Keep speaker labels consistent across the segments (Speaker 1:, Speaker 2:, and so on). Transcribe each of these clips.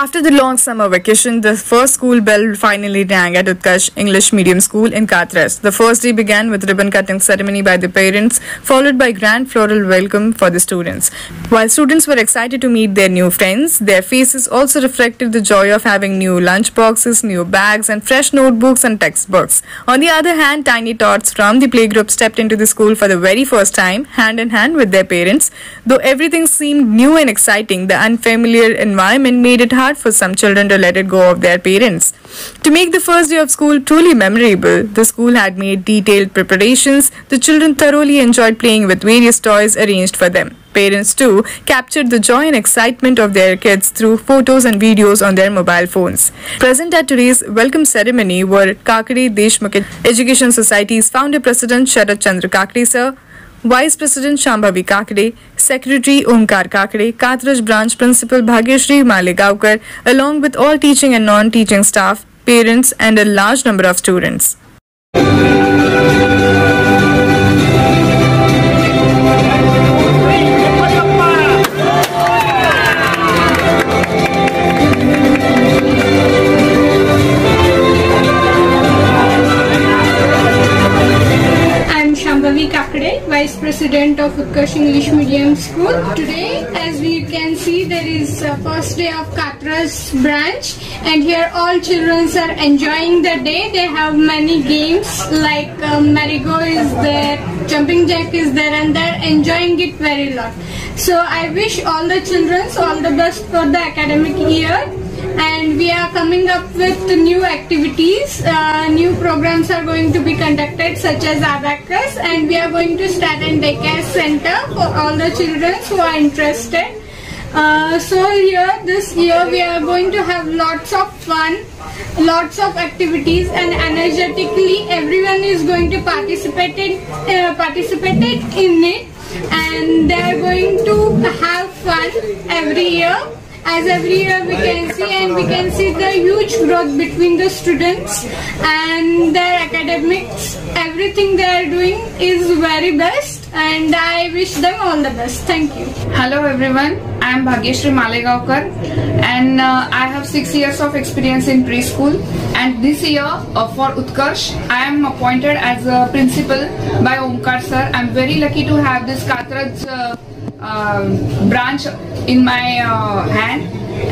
Speaker 1: After the long summer vacation, the first school bell finally rang at Utkarsh English Medium School in Kathras. The first day began with ribbon cutting ceremony by the parents, followed by grand floral welcome for the students. While students were excited to meet their new friends, their faces also reflected the joy of having new lunch boxes, new bags and fresh notebooks and textbooks. On the other hand, tiny tots from the playgroup stepped into the school for the very first time, hand in hand with their parents. Though everything seemed new and exciting, the unfamiliar environment made it hard for some children to let it go of their parents. To make the first day of school truly memorable, the school had made detailed preparations. The children thoroughly enjoyed playing with various toys arranged for them. Parents too captured the joy and excitement of their kids through photos and videos on their mobile phones. Present at today's welcome ceremony were Kakade Deshmukh Education Society's founder president Sharad Chandra Kakade sir, Vice President Shambhavi Kakade, Secretary Omkar Kakade, Kathras Branch Principal Bhagyashree Malegaonkar, along with all teaching and non-teaching staff, parents and a large number of students.
Speaker 2: Shambhavi Kakade, Vice President of Utkarsh English Medium School. Today, as we can see, there is first day of Kathras branch, and here all children are enjoying the day. They have many games like merry-go is there, jumping jack is there, and they're enjoying it very lot. So I wish all the children all the best for the academic year. And we are coming up with new activities. New programs are going to be conducted such as abacus, and we are going to start a daycare center for all the children who are interested. So here this year we are going to have lots of fun, lots of activities, and energetically everyone is going to participate in it, and they are going to have fun every year. As every year we can see the huge growth between the students and their academics. Everything they are doing is very best, and I wish them all the best. Thank you.
Speaker 3: Hello everyone, I am Bhagyashree Malegaonkar, and I have 6 years of experience in preschool. And this year for Utkarsh, I am appointed as a principal by Omkar sir. I am very lucky to have this Kathras branch in my hand,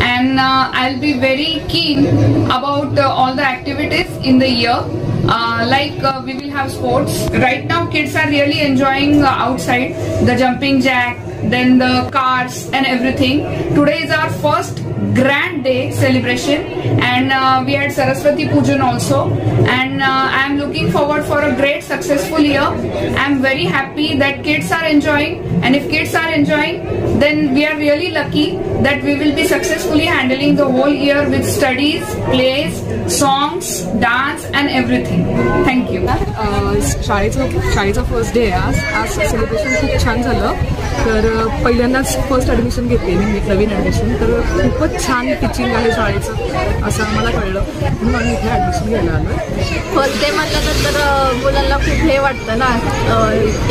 Speaker 3: and I'll be very keen about all the activities in the year. We will have sports. Right now kids are really enjoying outside, the jumping jack, then the cars and everything. Today is our first grand day celebration, and we had Saraswati Pujan also, and I am looking forward for a great successful year. I am very happy that kids are enjoying, and if kids are enjoying, then we are really lucky that we will be successfully handling the whole year with studies, plays, songs, dance and everything. Thank you.
Speaker 4: शाळेचा first day आहे आज celebration खूप छान झालं. तर पहिल्यांदाच first admission घेतली मी नवीन admission, तर खूपच छान टीचिंग आहे शाळेचं असं आम्हाला कळलं, म्हणून आम्ही इथे ॲडमिशन घ्यायला आलो.
Speaker 5: फर्स्ट डे म्हटल्यानंतर मुलांना खूप हे वाटतं ना,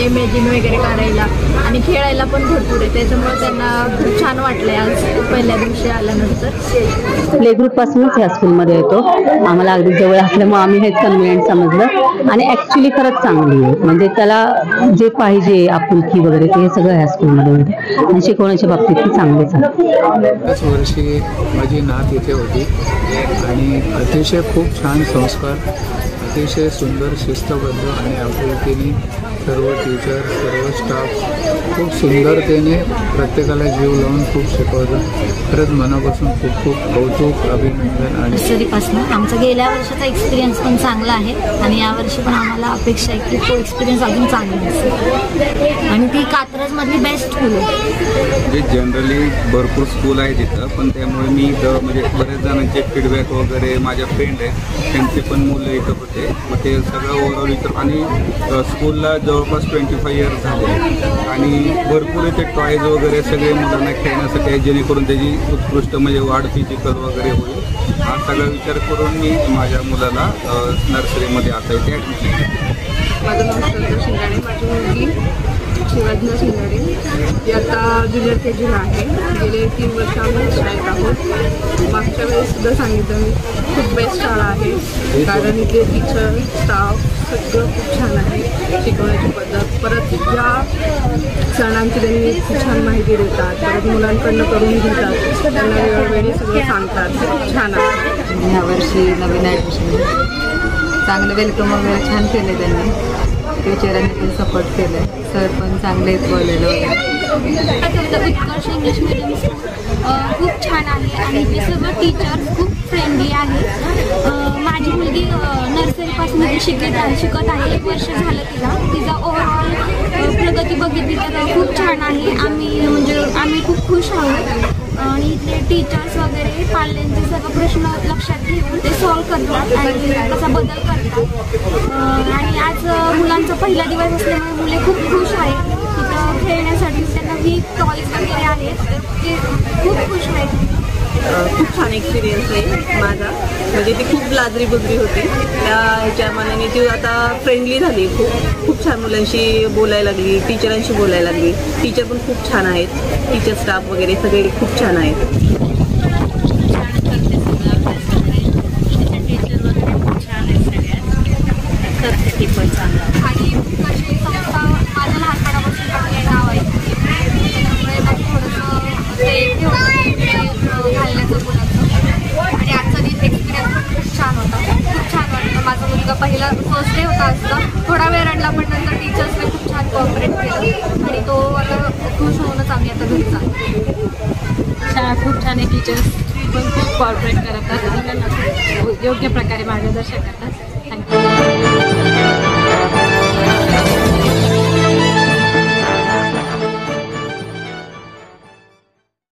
Speaker 5: इमेजिन वगैरे करायला आणि खेळायला पण भरपूर आहे, त्याच्यामुळे त्यांना खूप छान वाटलंय आज पहिल्या दिवशी आल्यानंतर.
Speaker 6: प्ले ग्रुपपासूनच ह्या स्कूलमध्ये येतो, आम्हाला अगदी जवळ असल्यामुळे आम्ही हेच कन्व्हिनियंट समजलं, आणि ॲक्च्युली खरंच चांगली आहे. म्हणजे त्याला जे पाहिजे आपुलकी वगैरे ते सगळं ह्या स्कूलमध्ये होतं, आणि शिकवण्याच्या बाबतीत ती चांगलीच आहे.
Speaker 7: त्याच वर्षी माझी नात इथे होती, आणि अतिशय खूप छान संस्कार, अतिशय सुंदर शिस्तबद्ध आणि आपुलकीने सर्व टीचर, सर्व स्टाफ खूप सुंदरतेने प्रत्येकाला जीव लावून खूप शिकवतं. खरंच मनापासून खूप खूप कौतुक, अभिनंदन. आणि
Speaker 5: नर्सरीपासून आमचा गेल्या वर्षाचा एक्सपिरियन्स पण चांगला आहे, आणि यावर्षी पण आम्हाला अपेक्षा आहे की तो एक्सपिरियन्स अजून चांगला असेल, आणि ती कात्रजमधली बेस्ट स्कूल आहे.
Speaker 8: म्हणजे जनरली भरपूर स्कूल आहे तिथं, पण त्यामुळे मी इथं म्हणजे बरेच जणांचे फीडबॅक वगैरे, माझ्या फ्रेंड आहेत त्यांचे पण मुलं इथं होते, मग ते सगळं ओव्हरऑल इथं. आणि स्कूलला जवळपास 25 इयर्स झाले, आणि भरपूर इथे टॉयज वगैरे सगळे मुलांना खेळण्यासाठी आहे, जेणेकरून त्याची उत्कृष्ट म्हणजे वाढ फिजिकल वगैरे होईल. हा सगळा विचार करून मी माझ्या मुलाला नर्सरीमध्ये आता इथे ॲडमिशन घेतली.
Speaker 4: माझं नाव श्रद्धा शिंगाडे, माझी मुलगी शिवाजीनाथ शिंगाडे. ती आता ज्युनियर KG ला आहे. गेले 3 वर्ष आम्ही शाळेत आहोत. मागच्या वेळेस सुद्धा सांगितलं मी, खूप बेस्ट शाळा आहे, कारण इथले टीचर स्टाफ सगळं खूप छान आहे. शिकवण्याची पद्धत, परत ज्या सणांची त्यांनी खूप छान माहिती देतात, परत मुलांकडनं करून घेतात, त्यांना वेळोवेळी सगळं सांगतात. खूप छान आहे.
Speaker 9: यावर्षी नवीन ॲडमिशन चांगलं वेलकम वगैरे छान केले त्यांनी. टीचरांनी पण सपोर्ट केलं. सर पण चांगले बोललेलं वगैरे.
Speaker 10: उत्कर्ष इंग्लिश मीडियम स्कूल खूप छान आहे आणि ते सर्व टीचर्स खूप फ्रेंडली आहे. माझी मुलगी नर्सरीपासून शिकत आहे. 1 वर्ष झालं तिला. तिचा ओव्हरऑल प्रगती बघितली तर खूप छान आहे. आम्ही खूप खुश आहोत आणि इथले टीचर्स वगैरे पाल्यांचे सर्व प्रश्न लक्षात घेऊन ते सॉल्व्ह करतात आणि त्याचा बदल करतात. आणि आज मुलांचा पहिला दिवस असल्यामुळे मुले खूप खुश आहेत. तिथं खेळण्यासाठी त्यांना टॉयज वगैरे आहेत, तर ते खूप खुश आहेत.
Speaker 11: खूप छान एक्सपिरियन्स आहे माझा. म्हणजे ती खूप लाजरी बुजरी होती, त्या ह्याच्या मानाने ती आता फ्रेंडली झाली. खूप छान मुलांशी बोलायला लागली, टीचरांशी बोलायला लागली. टीचर पण खूप छान आहेत. टीचर स्टाफ वगैरे सगळे खूप छान आहेत.
Speaker 10: आणि कशी संस्था माझ्या लहानपणापासून नाव आहे, त्यामुळे माझं थोडंसं ते घालण्याचं मुलाचं. आणि आजचा एक्सपिरियन्स पण खूप छान होता. खूप छान वाटतं. माझा मुलगा पहिला फर्स्ट डे होता असता, थोडा वेळ रडला, पण नंतर टीचर्सने खूप छान कोऑपरेट केलं आणि तो आता खुश होऊनच आम्ही आता घरी चालतो.
Speaker 12: शाळा खूप छान आहे. टीचर्स पण खूप कोऑपरेट करतात, योग्य प्रकारे मार्गदर्शन करतात. थँक्यू.